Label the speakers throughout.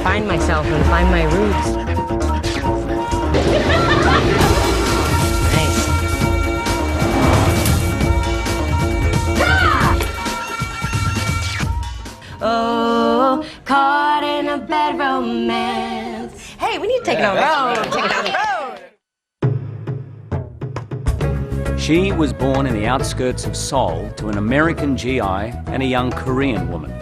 Speaker 1: find myself and find my roots. Nice. Oh, caught in a bad romance. Hey, we need to take it on the road. Take it on the road.
Speaker 2: She was born in the outskirts of Seoul to an American GI and a young Korean woman.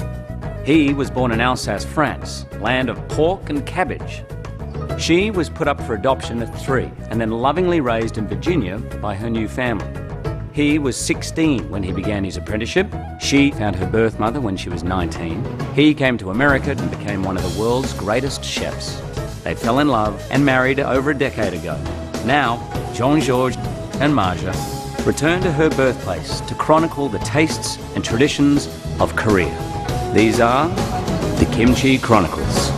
Speaker 2: He was born in Alsace, France, land of pork and cabbage. She was put up for adoption at 3 and then lovingly raised in Virginia by her new family. He was 16 when he began his apprenticeship. She found her birth mother when she was 19. He came to America and became one of the world's greatest chefs. They fell in love and married over a decade ago. Now, Jean-Georges and Marja return to her birthplace to chronicle the tastes and traditions of Korea. These are the Kimchi Chronicles.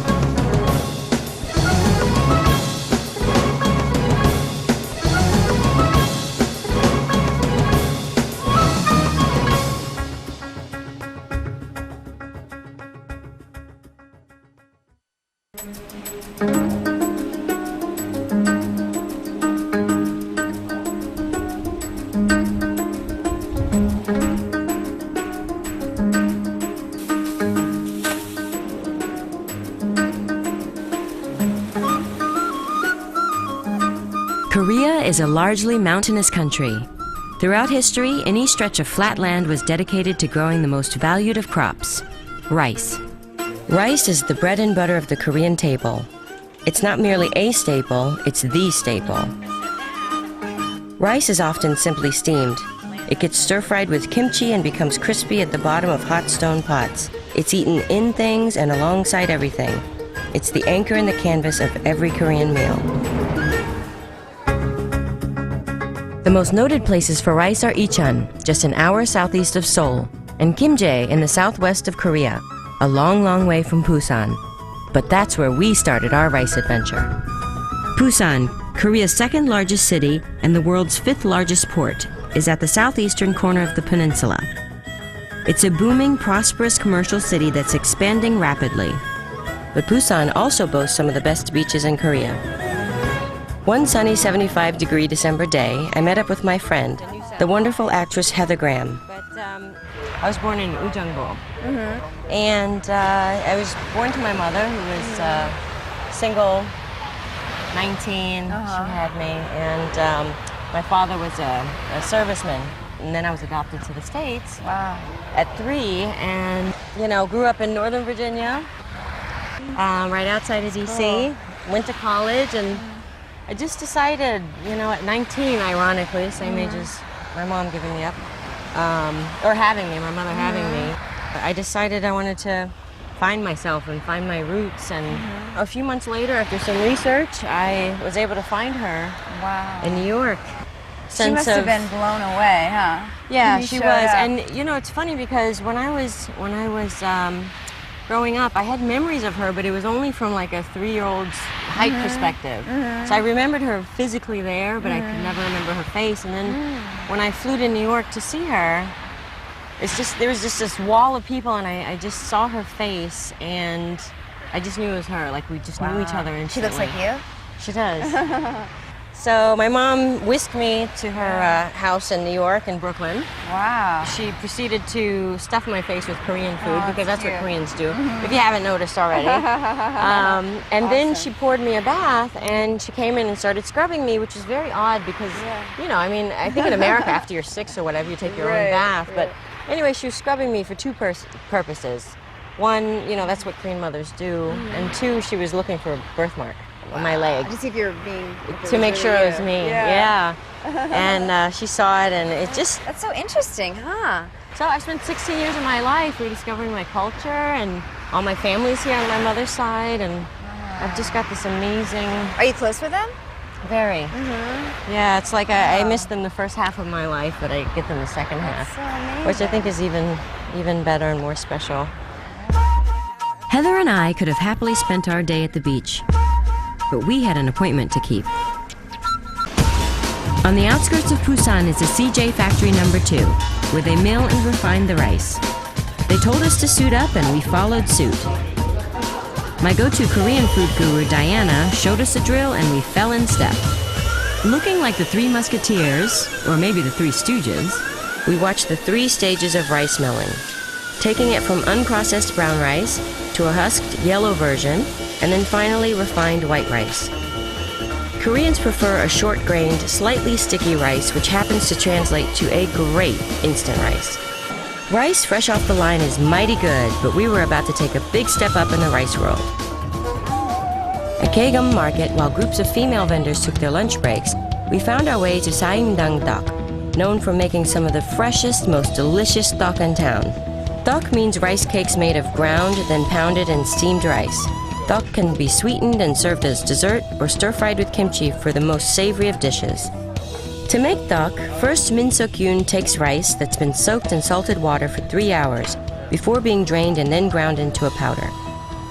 Speaker 1: Korea is a largely mountainous country. Throughout history, any stretch of flat land was dedicated to growing the most valued of crops, rice. Rice is the bread and butter of the Korean table. It's not merely a staple, it's the staple. Rice is often simply steamed. It gets stir-fried with kimchi and becomes crispy at the bottom of hot stone pots. It's eaten in things and alongside everything. It's the anchor in the canvas of every Korean meal. The most noted places for rice are Icheon, just an hour southeast of Seoul, and Kimchi in the southwest of Korea, a long, long way from Busan. But that's where we started our rice adventure. Busan, Korea's second largest city and the world's 5th largest port, is at the southeastern corner of the peninsula. It's a booming, prosperous commercial city that's expanding rapidly. But Busan also boasts some of the best beaches in Korea. One sunny 75-degree December day, I met up with my friend, the wonderful actress Heather Graham. I was born in Ujeongbu, and I was born to my mother, who was single, 19. She had me, and my father was a serviceman. And then I was adopted to the States at 3, and grew up in Northern Virginia, right outside of D.C. Went to college, and I just decided, at 19, ironically, same age as my mom giving me up, or having me, my mother having me, I decided I wanted to find myself and find my roots. And a few months later, after some research, I was able to find her in New York.
Speaker 3: She must have been blown away, huh?
Speaker 1: Yeah, she was. And it's funny because when I was growing up, I had memories of her, but it was only from like a 3-year-old's height perspective. So I remembered her physically there, but I could never remember her face. And then when I flew to New York to see her, there was just this wall of people, and I just saw her face, and I just knew it was her. Like, we just knew each other instantly.
Speaker 3: She looks like you?
Speaker 1: She does. So my mom whisked me to her house in New York and Brooklyn.
Speaker 3: Wow.
Speaker 1: She proceeded to stuff my face with Korean food, because that's what Koreans do, if you haven't noticed already. And then she poured me a bath, and she came in and started scrubbing me, which is very odd because, I think in America after you're 6 or whatever, you take your own bath. But anyway, she was scrubbing me for 2 purposes. One, that's what Korean mothers do. And 2, she was looking for a birthmark on my leg.
Speaker 3: To see if you're being...
Speaker 1: To make sure it was me, yeah. And she saw it, and it just...
Speaker 3: That's so interesting, huh?
Speaker 1: So I spent 16 years of my life rediscovering my culture, and all my family's here on my mother's side, and I've just got this amazing...
Speaker 3: Are you close with them?
Speaker 1: Very. Yeah, it's like I miss them the first half of my life, but I get them the second half.
Speaker 3: So amazing.
Speaker 1: Which I think is even better and more special. Heather and I could have happily spent our day at the beach, but we had an appointment to keep. On the outskirts of Busan is the CJ Factory No. 2, where they mill and refine the rice. They told us to suit up, and we followed suit. My go-to Korean food guru, Diana, showed us a drill and we fell in step. Looking like the Three Musketeers, or maybe the Three Stooges, we watched the 3 stages of rice milling, taking it from unprocessed brown rice to a husked yellow version, and then finally refined white rice. Koreans prefer a short-grained, slightly sticky rice, which happens to translate to a great instant rice. Rice fresh off the line is mighty good, but we were about to take a big step up in the rice world. At Kaegum Market, while groups of female vendors took their lunch breaks, we found our way to Saimdang Dak, known for making some of the freshest, most delicious dak in town. Dak means rice cakes made of ground, then pounded and steamed rice. Dak can be sweetened and served as dessert or stir-fried with kimchi for the most savory of dishes. To make dak, first Min Suk-yoon takes rice that's been soaked in salted water for 3 hours before being drained and then ground into a powder.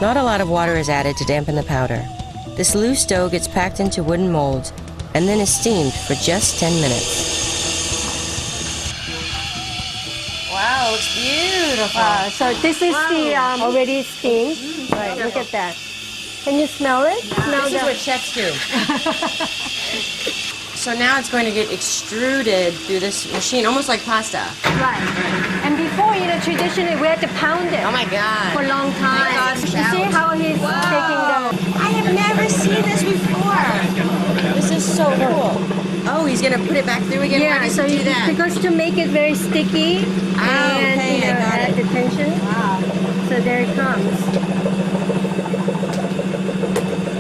Speaker 1: Not a lot of water is added to dampen the powder. This loose dough gets packed into wooden molds and then is steamed for just 10 minutes.
Speaker 3: Wow, looks beautiful.
Speaker 4: So this is the already steamed. Right, look at that. Can you smell it? Smell
Speaker 1: This is what chefs do. So now it's going to get extruded through this machine, almost like pasta.
Speaker 4: Right. And before, traditionally we had to pound it.
Speaker 1: Oh my God.
Speaker 4: For a long time.
Speaker 1: God.
Speaker 4: You see how he's taking the...
Speaker 1: I have never seen this before. This is so cool. Oh, he's going to put it back through again? Why
Speaker 4: Yeah,
Speaker 1: does
Speaker 4: so
Speaker 1: he do that?
Speaker 4: because to make it very sticky and
Speaker 1: okay, I got
Speaker 4: add
Speaker 1: it.
Speaker 4: the tension. Wow. So there it comes.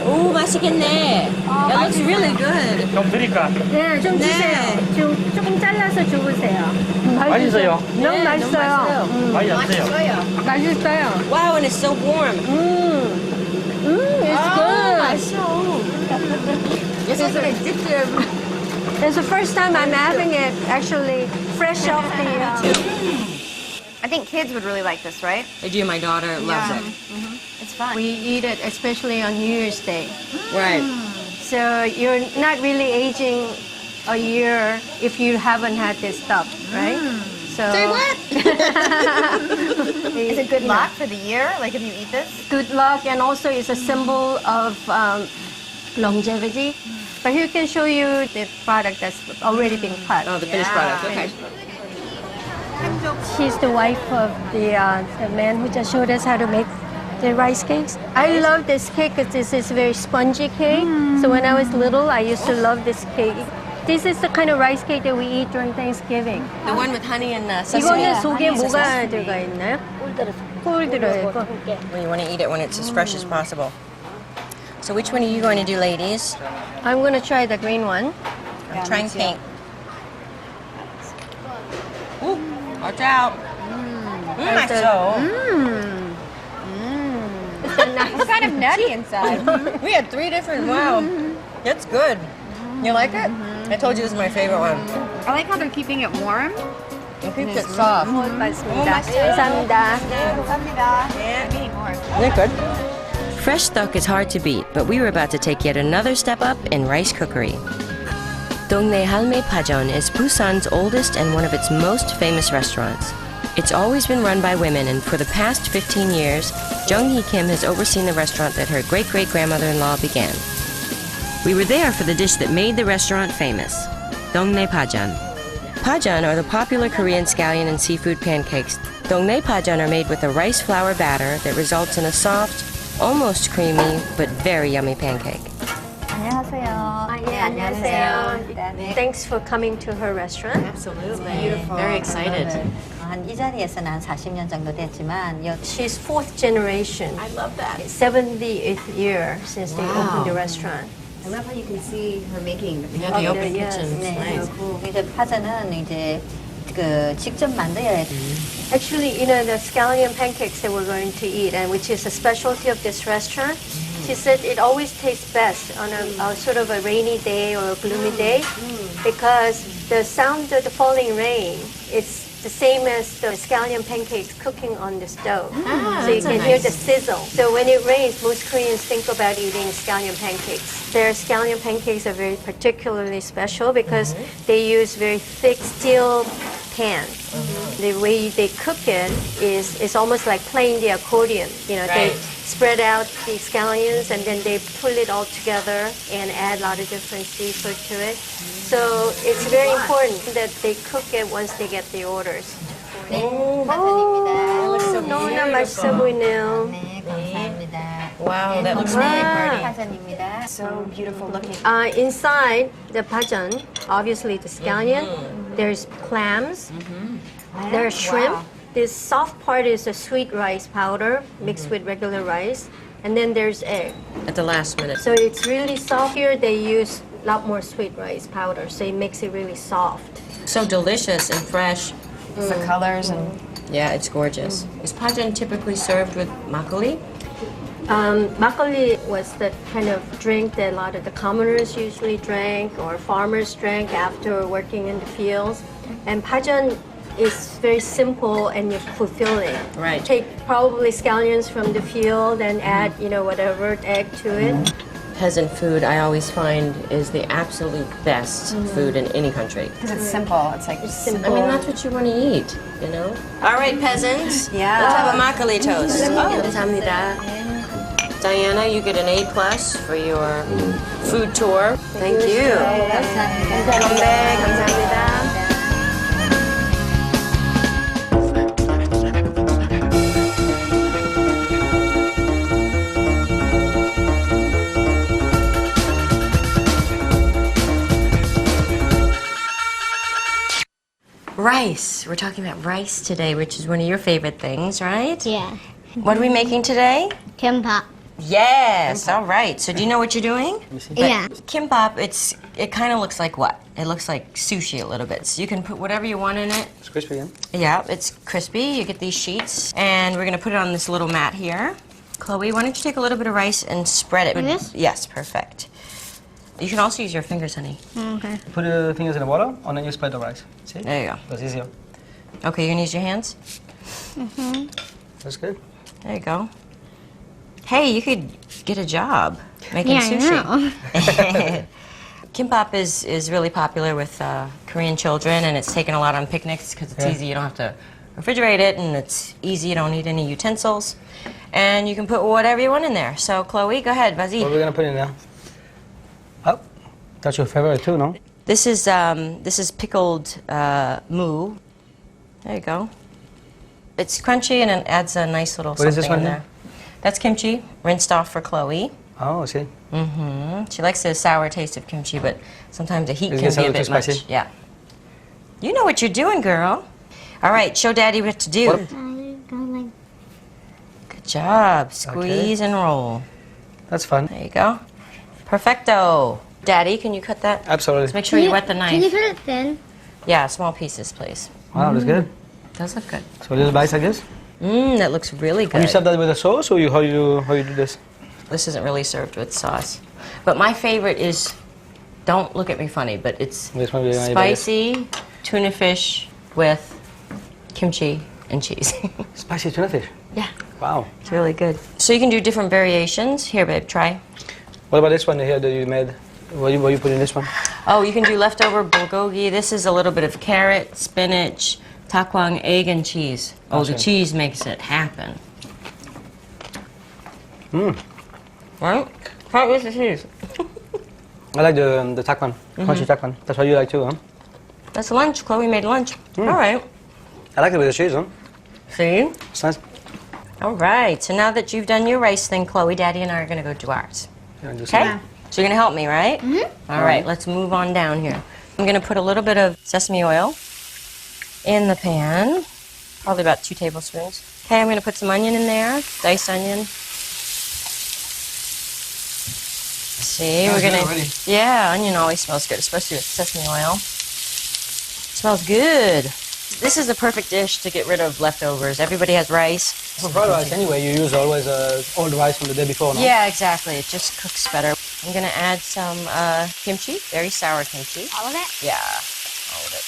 Speaker 1: 오, 맛있겠네. It looks really good.
Speaker 5: 좀 드릴까?
Speaker 4: 네, 좀 주세요. 조금 잘라서 주세요.
Speaker 5: 맛있어요?
Speaker 4: 너무 맛있어요.
Speaker 5: 많이 안 돼요.
Speaker 4: 맛있어요.
Speaker 1: Wow, and it's so warm.
Speaker 4: It's good.
Speaker 1: 맛있어. It's like addictive.
Speaker 4: It's the first time I'm having it actually fresh off the...
Speaker 3: I think kids would really like this, right?
Speaker 1: I do. My daughter loves it.
Speaker 3: It's fun.
Speaker 4: We eat it especially on New Year's Day.
Speaker 1: Right.
Speaker 4: So you're not really aging a year if you haven't had this stuff, right? So
Speaker 1: Say what?
Speaker 3: Is it good luck for the year? Like if you eat this?
Speaker 4: Good luck, and also it's a symbol of longevity. But here can show you the product that's already been cut.
Speaker 1: Oh, the finished product. Okay.
Speaker 4: She's the wife of the man who just showed us how to make the rice cakes. I love this cake because this is a very spongy cake. So when I was little, I used to love this cake. This is the kind of rice cake that we eat during Thanksgiving.
Speaker 1: The one with honey and sesame.
Speaker 4: 이거는 속에 뭐가 들어가 있나요? 꿀 들어있고.
Speaker 1: Well, you want to eat it when it's as fresh as possible. So which one are you going to do, ladies?
Speaker 4: I'm going to try the green one.
Speaker 1: I'm trying pink. Ooh, watch out. 맛있어.
Speaker 3: It's kind of nutty inside.
Speaker 1: We had 3 different. Wow, that's good. You like it? I told you this is my favorite one.
Speaker 3: I like how they're keeping it warm.
Speaker 1: It keeps it soft.
Speaker 4: 맛있습니다. 감사합니다.
Speaker 1: Isn't it good? Fresh duck is hard to beat, but we were about to take yet another step up in rice cookery. Dongnae Halme Pajeon is Busan's oldest and one of its most famous restaurants. It's always been run by women, and for the past 15 years, Jung Hee Kim has overseen the restaurant that her great-great-grandmother-in-law began. We were there for the dish that made the restaurant famous, Dongnae Pajeon. Pajeon are the popular Korean scallion and seafood pancakes. Dongnae Pajeon are made with a rice flour batter that results in a soft, almost creamy, but very yummy pancake.
Speaker 3: 안녕하세요.
Speaker 4: 네, 안녕하세요. Thanks for coming to her restaurant.
Speaker 1: Absolutely. Beautiful. Very excited.
Speaker 6: 이 자리에서는 한 40년 정도 됐지만
Speaker 4: She's 4th generation.
Speaker 1: I love that.
Speaker 4: 78th year since they opened the restaurant.
Speaker 3: I love how you can see her making the
Speaker 1: Yeah, the open
Speaker 4: yes.
Speaker 1: kitchen. It's nice.
Speaker 6: 이제 파전은 이제 직접 만들어야 돼.
Speaker 4: Actually, the scallion pancakes that we're going to eat, and which is a specialty of this restaurant, she said it always tastes best on a sort of a rainy day or a gloomy day because the sound of the falling rain, it's the same as the scallion pancakes cooking on the stove. So you can hear the sizzle. So when it rains, most Koreans think about eating scallion pancakes. Their scallion pancakes are very particularly special because they use very thick steel pan. The way they cook it is almost like playing the accordion. You know, they spread out the scallions and then they pull it all together and add a lot of different seafood to it. So it's very important that they cook it once they get the orders. 너무나 맛있어 보이네요.
Speaker 3: 네, 감사합니다.
Speaker 1: Wow, that looks really pretty.
Speaker 3: 파전입니다.
Speaker 1: So beautiful looking.
Speaker 4: Inside the pajan, obviously the scallion, there's clams, there's shrimp. This soft part is a sweet rice powder mixed with regular rice, and then there's egg.
Speaker 1: At the last minute.
Speaker 4: So it's really soft. Here they use a lot more sweet rice powder, so it makes it really soft.
Speaker 1: So delicious and fresh.
Speaker 3: The colors and
Speaker 1: Yeah, it's gorgeous. Is pajan typically served with makgeolli?
Speaker 4: Makgeolli was the kind of drink that a lot of the commoners usually drank or farmers drank after working in the fields. And pajan is very simple and fulfilling.
Speaker 1: Right.
Speaker 4: Take probably scallions from the field and add, whatever egg to it.
Speaker 1: Peasant food, I always find, is the absolute best food in any country.
Speaker 3: because it's simple. It's like
Speaker 4: Simple.
Speaker 1: I mean, that's what you want to eat, you know? All right, peasants.
Speaker 3: Yeah.
Speaker 1: Let's have a makgeolli toast. 감사합니다. Diana, you get an A+ for your food tour. Thank you.
Speaker 3: 감사합니다.
Speaker 1: 건배, 감사합니다. Rice. We're talking about rice today, which is one of your favorite things, right?
Speaker 7: Yeah.
Speaker 1: What are we making today?
Speaker 7: Kimbap.
Speaker 1: Yes. All right. So do you know what you're doing?
Speaker 7: Yeah.
Speaker 1: Kimbap, it kind of looks like what? It looks like sushi a little bit. So you can put whatever you want in it.
Speaker 5: It's crispy, yeah?
Speaker 1: Yeah, it's crispy. You get these sheets, and we're gonna put it on this little mat here. Chloe, why don't you take a little bit of rice and spread it?
Speaker 7: Like this?
Speaker 1: Yes, perfect. You can also use your fingers, honey.
Speaker 7: Okay.
Speaker 5: Put the fingers in the water and then you spread the rice. See?
Speaker 1: There you go.
Speaker 5: That's easier.
Speaker 1: Okay, you can use your hands.
Speaker 5: That's good.
Speaker 1: There you go. Hey, you could get a job making
Speaker 7: Yeah,
Speaker 1: sushi.
Speaker 7: I know.
Speaker 1: Kimbap is really popular with Korean children, and it's taken a lot on picnics because it's easy. You don't have to refrigerate it, and it's easy. You don't need any utensils. And you can put whatever you want in there. So, Chloe, go ahead, vas-y.
Speaker 5: What are we going to put in there? Oh, that's your favorite too, no?
Speaker 1: This is pickled moo. There you go. It's crunchy, and it adds a nice little
Speaker 5: What is this
Speaker 1: something
Speaker 5: one
Speaker 1: in
Speaker 5: here?
Speaker 1: there. That's kimchi, rinsed off for Chloe.
Speaker 5: Oh, I see.
Speaker 1: She likes the sour taste of kimchi, but sometimes the heat
Speaker 5: It
Speaker 1: can
Speaker 5: gets
Speaker 1: be
Speaker 5: a
Speaker 1: a
Speaker 5: little
Speaker 1: bit
Speaker 5: too
Speaker 1: much.
Speaker 5: spicy.
Speaker 1: Yeah. You know what you're doing, girl. All right, show Daddy what to do.
Speaker 5: What?
Speaker 1: Good job. Squeeze and roll.
Speaker 5: That's fun.
Speaker 1: There you go. Perfecto. Daddy, can you cut that?
Speaker 5: Absolutely.
Speaker 1: Just make sure you wet the
Speaker 7: Can you
Speaker 1: knife.
Speaker 7: put it thin?
Speaker 1: Yeah, small pieces, please.
Speaker 5: Wow, that's good.
Speaker 1: Does look good.
Speaker 5: So a little bites like this.
Speaker 1: That looks really
Speaker 5: And you
Speaker 1: good.
Speaker 5: serve that with a sauce, or how you do this?
Speaker 1: This isn't really served with sauce. But my favorite is, don't look at me funny, but it's
Speaker 5: This one really nice.
Speaker 1: spicy tuna fish with kimchi and cheese.
Speaker 5: Spicy tuna fish.
Speaker 1: Yeah,
Speaker 5: Wow.
Speaker 1: it's really good. So you can do different variations. Here, babe, try.
Speaker 5: What about this one here that you made? What you put in this one?
Speaker 1: Oh, you can do leftover bulgogi. This is a little bit of carrot, spinach, takwang, egg, and cheese. Oh, the
Speaker 5: Awesome.
Speaker 1: cheese makes it happen. Right? How is the cheese?
Speaker 5: I like the takwan, crunchy takwan. That's what you like too, huh?
Speaker 1: That's lunch. Chloe made lunch. All right.
Speaker 5: I like it with the cheese, huh?
Speaker 1: See?
Speaker 5: It's nice.
Speaker 1: All right. So now that you've done your rice thing, Chloe, Daddy, and I are going to go do ours.
Speaker 5: Yeah, just-
Speaker 1: Okay? So you're going to help me, right? Mm-hmm. All right. Let's move on down here. I'm going to put a little bit of sesame oil in the pan. Probably about 2 tablespoons. Okay, I'm going to put some onion in there. Diced onion. See,
Speaker 5: Smells
Speaker 1: we're
Speaker 5: good
Speaker 1: going
Speaker 5: already.
Speaker 1: to... Yeah, onion always smells good, especially with sesame oil. Smells good. This is the perfect dish to get rid of leftovers. Everybody has rice.
Speaker 5: For fried rice, anyway, you use always old rice from the day before, no?
Speaker 1: Yeah, exactly. It just cooks better. I'm going to add some kimchi, very sour kimchi.
Speaker 7: All of it?
Speaker 1: Yeah, all of it.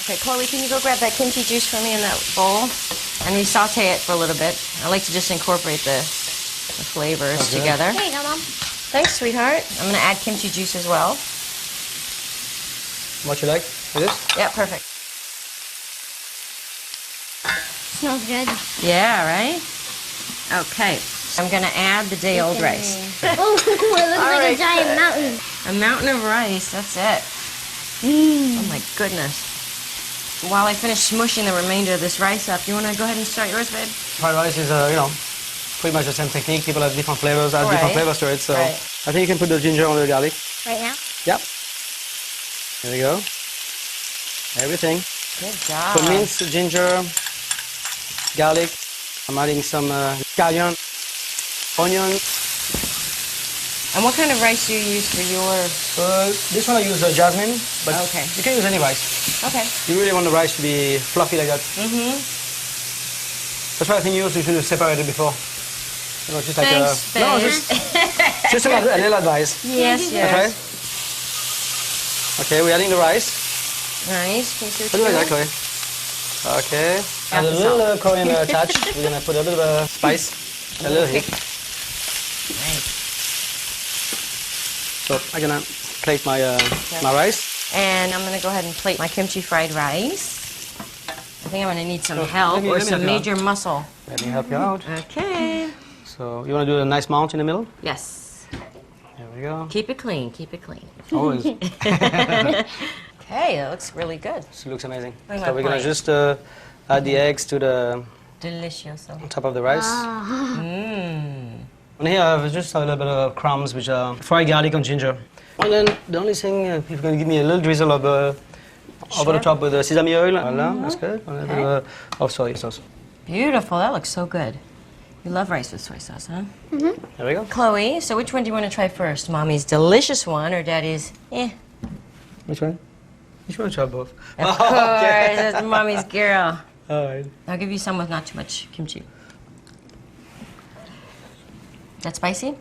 Speaker 1: Okay, Chloe, can you go grab that kimchi juice for me in that bowl? And you saute it for a little bit. I like to just incorporate the flavors
Speaker 5: Okay.
Speaker 1: together.
Speaker 7: Here you go, Mom.
Speaker 1: Thanks, sweetheart. I'm going to add kimchi juice as well.
Speaker 5: What you like with this?
Speaker 1: Yeah, perfect.
Speaker 7: Smells good.
Speaker 1: Yeah, right? Okay. I'm gonna add the day-old rice.
Speaker 7: Oh, it looks like a giant mountain.
Speaker 1: A mountain of rice, that's it. Oh my goodness. While I finish smushing the remainder of this rice up, you wanna go ahead and start yours, babe?
Speaker 5: Fried rice is, pretty much the same technique. People have different flavors, add different flavors to it. So
Speaker 1: Right.
Speaker 5: I think you can put the ginger on the garlic.
Speaker 7: Right now?
Speaker 5: Yep. There we go. Everything.
Speaker 1: Good job.
Speaker 5: So minced ginger, garlic. I'm adding some scallion, onion.
Speaker 1: And what kind of rice do you use for your...
Speaker 5: This one I use jasmine, but
Speaker 1: Okay.
Speaker 5: you can use any rice.
Speaker 1: Okay.
Speaker 5: You really want the rice to be fluffy like that.
Speaker 1: Mm-hmm.
Speaker 5: That's why I think you should have separated before. You know, just like
Speaker 1: Thanks,
Speaker 5: no,
Speaker 1: babe.
Speaker 5: just a little advice.
Speaker 1: Yes, yes.
Speaker 5: Okay. Okay, we're adding the rice.
Speaker 1: Nice. Can you see
Speaker 5: What do you like, Chloe? Okay. And a little coriander touch. We're gonna put a little spice, a little heat.
Speaker 1: Nice.
Speaker 5: So I'm gonna plate my my rice.
Speaker 1: And I'm gonna go ahead and plate my kimchi fried rice. I think I'm gonna need some help
Speaker 5: let me
Speaker 1: or
Speaker 5: help
Speaker 1: some
Speaker 5: you out.
Speaker 1: major muscle.
Speaker 5: Let me help you out.
Speaker 1: Okay.
Speaker 5: So you wanna do a nice mount in the middle?
Speaker 1: Yes.
Speaker 5: There we go.
Speaker 1: Keep it clean. Keep it clean.
Speaker 5: Always.
Speaker 1: Okay, that looks really good.
Speaker 5: This looks amazing.
Speaker 1: Bring
Speaker 5: So
Speaker 1: my
Speaker 5: we're gonna
Speaker 1: plate.
Speaker 5: just add the eggs to the
Speaker 1: Delicioso.
Speaker 5: top of the rice.
Speaker 1: Mmm.
Speaker 5: And here I have just a little bit of crumbs, which are fried garlic and ginger. And then the only thing, if you're going to give me a little drizzle of over the top with the sesame oil. Voila, that's good. And a little of soy sauce.
Speaker 1: Beautiful. That looks so good. You love rice with soy sauce, huh?
Speaker 5: There we go.
Speaker 1: Chloe, so which one do you want to try first? Mommy's delicious one or Daddy's,
Speaker 5: Which one? Which one? Try both.
Speaker 1: Of course, that's Mommy's girl.
Speaker 5: All right.
Speaker 1: I'll give you some with not too much kimchi. That spicy?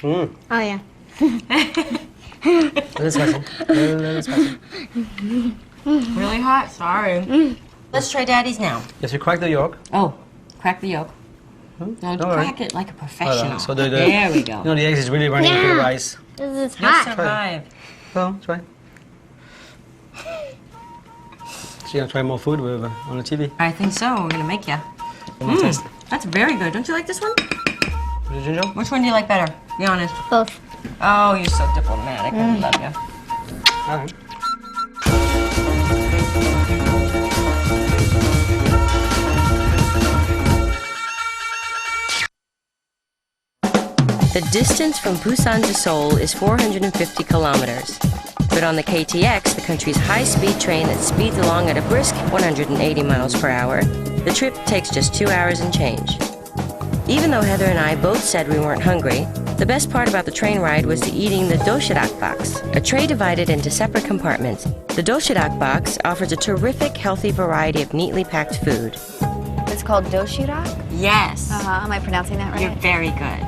Speaker 7: Oh, yeah.
Speaker 5: A little spicy. A little spicy.
Speaker 1: Really hot? Sorry. Let's try Daddy's now.
Speaker 5: Yes, you crack the yolk.
Speaker 1: Oh, crack the yolk. No,
Speaker 5: Don't worry.
Speaker 1: crack it like a professional.
Speaker 5: So
Speaker 1: there we go.
Speaker 5: You know, the eggs is really running into the rice.
Speaker 7: This is
Speaker 1: You'll
Speaker 7: hot.
Speaker 1: survive.
Speaker 5: Oh, try. So you're gonna try more food with, on the TV.
Speaker 1: I think so. We're going to make ya.
Speaker 5: One more taste.
Speaker 1: That's very good. Don't you like this one?
Speaker 5: With the ginger?
Speaker 1: Which one do you like better? Be honest.
Speaker 7: Both.
Speaker 1: Oh, you're so diplomatic. I love you.
Speaker 5: All right.
Speaker 1: The distance from Busan to Seoul is 450 kilometers. But on the KTX, the country's high-speed train that speeds along at a brisk 180 miles per hour, the trip takes just 2 hours and change. Even though Heather and I both said we weren't hungry, the best part about the train ride was the eating the doshirak box, a tray divided into separate compartments. The doshirak box offers a terrific, healthy variety of neatly packed food.
Speaker 3: It's called doshirak?
Speaker 1: Yes.
Speaker 3: Am I pronouncing that right?
Speaker 1: You're very good.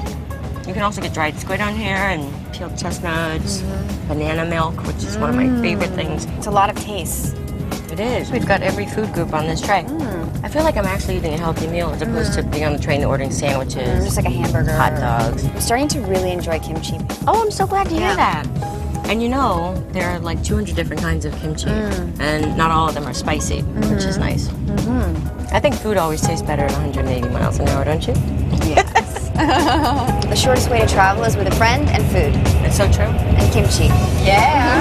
Speaker 1: You can also get dried squid on here and peeled chestnuts, banana milk, which is one of my favorite things.
Speaker 3: It's a lot of taste.
Speaker 1: It is. We've got every food group on this tray. I feel like I'm actually eating a healthy meal as opposed to being on the train and ordering sandwiches,
Speaker 3: Just like a hamburger.
Speaker 1: hot dogs.
Speaker 3: I'm starting to really enjoy kimchi.
Speaker 1: Oh, I'm so glad to hear
Speaker 3: Yeah.
Speaker 1: that. And you know, there are like 200 different kinds of kimchi, and not all of them are spicy, which is nice. I think food always tastes better at 180 miles an hour, don't you?
Speaker 3: The shortest way to travel is with a friend and food.
Speaker 1: It's so true.
Speaker 3: And kimchi. Yeah.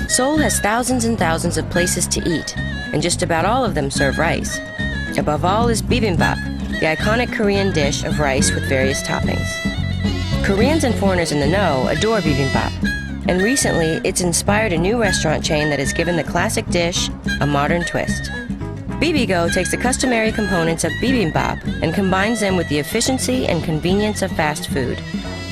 Speaker 1: Seoul has thousands and thousands of places to eat, and just about all of them serve rice. Above all is bibimbap, the iconic Korean dish of rice with various toppings. Koreans and foreigners in the know adore bibimbap, and recently it's inspired a new restaurant chain that has given the classic dish a modern twist. Bibigo takes the customary components of bibimbap and combines them with the efficiency and convenience of fast food.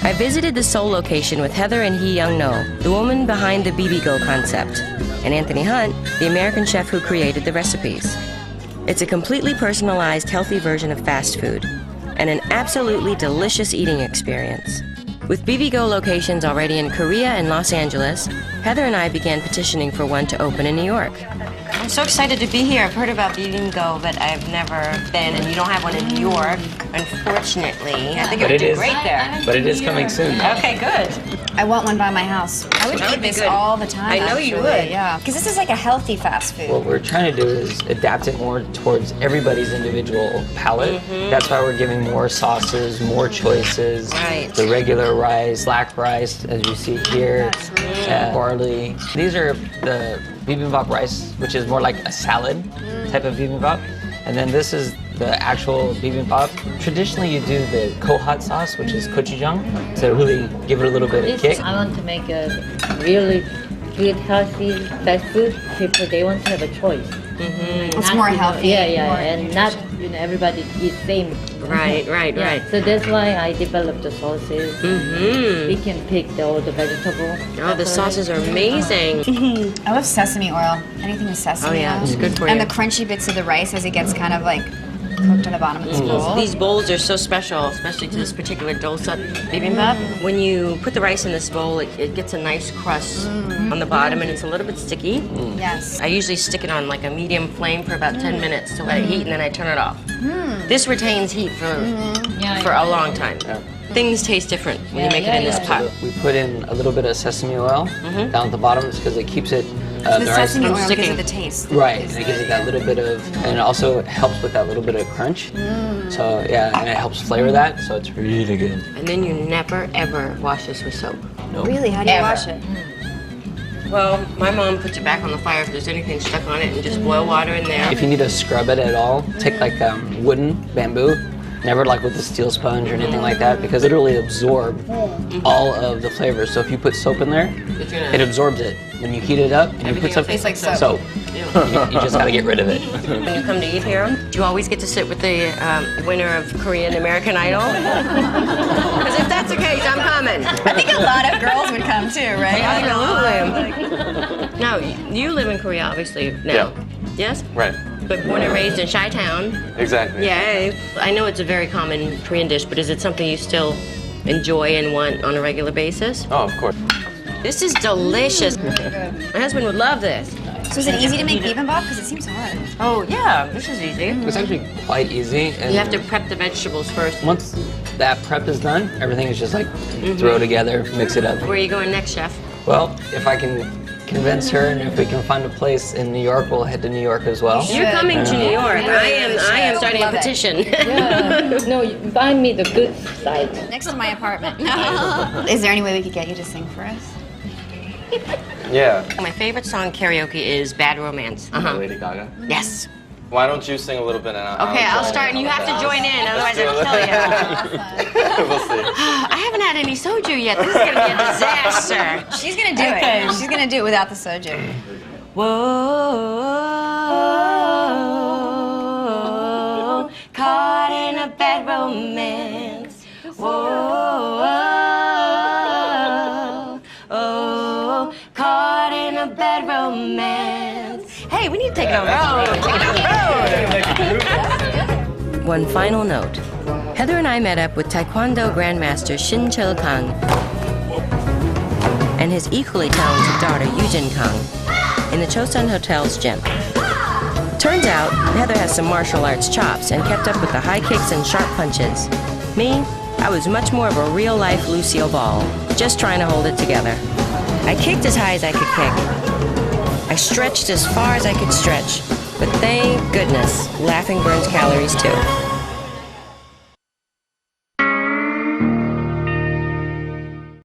Speaker 1: I visited the Seoul location with Heather and Hee Young-no, the woman behind the Bibigo concept, and Anthony Hunt, the American chef who created the recipes. It's a completely personalized, healthy version of fast food, and an absolutely delicious eating experience. With Bibigo locations already in Korea and Los Angeles, Heather and I began petitioning for one to open in New York. I'm so excited to be here. I've heard about bibimbap, but I've never been, and you don't have one in New York, unfortunately. I think it would do great there.
Speaker 8: But it is coming soon.
Speaker 1: Okay, good.
Speaker 3: I want one by my house. I would
Speaker 1: That
Speaker 3: eat
Speaker 1: would be
Speaker 3: this
Speaker 1: good.
Speaker 3: all the time.
Speaker 1: I know you
Speaker 3: actually.
Speaker 1: would.
Speaker 3: Yeah. Because this is like a healthy fast food.
Speaker 8: What we're trying to do is adapt it more towards everybody's individual palate. That's why we're giving more sauces, more choices.
Speaker 1: Right.
Speaker 8: The regular rice, black rice, as you see here, barley. These are the bibimbap rice, which is more like a salad type of bibimbap. And then this is the actual bibimbap. Traditionally, you do the kohat sauce, which is gochujang, to really give it a little bit of kick.
Speaker 9: I want to make a really good, healthy fast food. People, they want to have a choice.
Speaker 3: It's more healthy.
Speaker 9: Yeah,
Speaker 3: more
Speaker 9: and not everybody eats same.
Speaker 1: Right.
Speaker 9: So that's why I developed the sauces. We can pick all the vegetable.
Speaker 1: Oh, the sauces are amazing.
Speaker 3: I love sesame oil. Anything with sesame
Speaker 1: Oh, yeah,
Speaker 3: oil.
Speaker 1: it's good for
Speaker 3: And
Speaker 1: you.
Speaker 3: the crunchy bits of the rice as it gets kind of like cooked on the bottom of this bowl.
Speaker 1: These bowls are so special, especially to this particular dosa bibimbap. When you put the rice in this bowl, it gets a nice crust on the bottom, and it's a little bit sticky.
Speaker 3: Yes.
Speaker 1: I usually stick it on like a medium flame for about 10 minutes to let it heat, and then I turn it off. This retains heat for a long time. Things taste different when you make it in this pot.
Speaker 8: We put in a little bit of sesame oil down at the bottom because it keeps it
Speaker 3: The
Speaker 8: rice
Speaker 3: sesame
Speaker 8: from
Speaker 3: oil gives
Speaker 8: sticking.
Speaker 3: it the taste.
Speaker 8: Right, and it gives it that little bit of, and it also helps with that little bit of crunch. So yeah, and it helps flavor that, so it's really good.
Speaker 1: And then you never ever wash this with soap.
Speaker 3: Really? How do you wash it?
Speaker 1: Well, my mom puts it back on the fire if there's anything stuck on it, and just boil water in there.
Speaker 8: If you need to scrub it at all, take like wooden bamboo, never like with a steel sponge or anything like that, because it literally absorb all of the flavors. So if you put soap in there, it absorbs it. When you heat it up and you put some
Speaker 3: tastes like soap.
Speaker 8: you just gotta get rid of it.
Speaker 1: When you come to eat here, do you always get to sit with the winner of Korean American Idol? Because if that's the case, I'm coming.
Speaker 3: I think a lot of girls would come too, right?
Speaker 1: Absolutely. Now, you live in Korea, obviously, now.
Speaker 10: Yeah.
Speaker 1: Yes?
Speaker 10: Right.
Speaker 1: But born and raised in Chi-town.
Speaker 10: Exactly.
Speaker 1: Yeah, I know it's a very common Korean dish, but is it something you still enjoy and want on a regular basis?
Speaker 10: Oh, of course.
Speaker 1: This is delicious. My husband would love this.
Speaker 3: So is it easy to make bibimbap? Because it seems hard.
Speaker 1: Oh, yeah, this is easy.
Speaker 8: It's actually quite easy. And
Speaker 1: You have to prep the vegetables first.
Speaker 8: once that prep is done, everything is just like throw together, mix it up.
Speaker 1: Where are you going next, chef?
Speaker 8: Well, if I can convince her, and if we can find a place in New York, we'll head to New York as well.
Speaker 1: You're coming to New York. I am starting a
Speaker 3: Love it.
Speaker 1: petition.
Speaker 9: No, you find me the good side.
Speaker 3: Next to my apartment. Is there any way we could get you to sing for us?
Speaker 10: Yeah.
Speaker 1: My favorite song karaoke is Bad Romance.
Speaker 10: Lady Gaga.
Speaker 1: Yes.
Speaker 10: Why don't you sing a little bit and
Speaker 1: Okay, I'll start, and you have to join in, otherwise I'll kill you.
Speaker 10: We'll see.
Speaker 1: I haven't had any soju yet. This is gonna be a disaster.
Speaker 3: She's gonna do it. She's gonna do it without the soju.
Speaker 1: Whoa, caught in a bad romance. Whoa, oh, caught in a bad romance. Hey, we need to take it on the road. One final note. Heather and I met up with Taekwondo Grandmaster Shin Chil-kang and his equally talented daughter Yujin Kang in the Chosun Hotel's gym. Turns out, Heather has some martial arts chops and kept up with the high kicks and sharp punches. Me, I was much more of a real-life Lucille Ball, just trying to hold it together. I kicked as high as I could kick. I stretched as far as I could stretch. But thank goodness, laughing burns calories too.